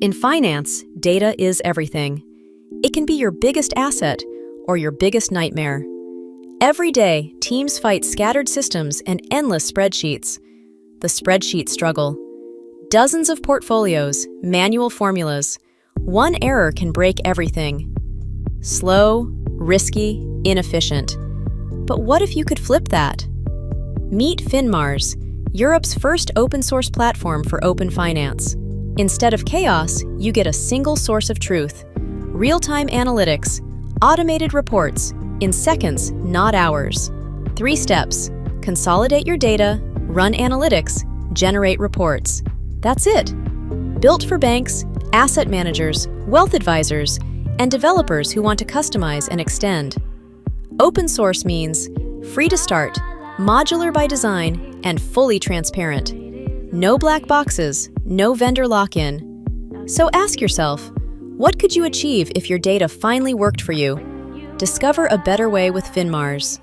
In finance, data is everything. It can be your biggest asset or your biggest nightmare. Every day, teams fight scattered systems and endless spreadsheets. The spreadsheet struggle. Dozens of portfolios, manual formulas. One error can break everything. Slow, risky, inefficient. But what if you could flip that? Meet Finmars, Europe's first open-source platform for open finance. Instead of chaos, you get a single source of truth. Real-time analytics, automated reports, in seconds, not hours. 3 steps: consolidate your data, run analytics, generate reports. That's it. Built for banks, asset managers, wealth advisors, and developers who want to customize and extend. Open source means free to start, modular by design, and fully transparent. No black boxes, no vendor lock-in. So ask yourself, what could you achieve if your data finally worked for you? Discover a better way with Finmars.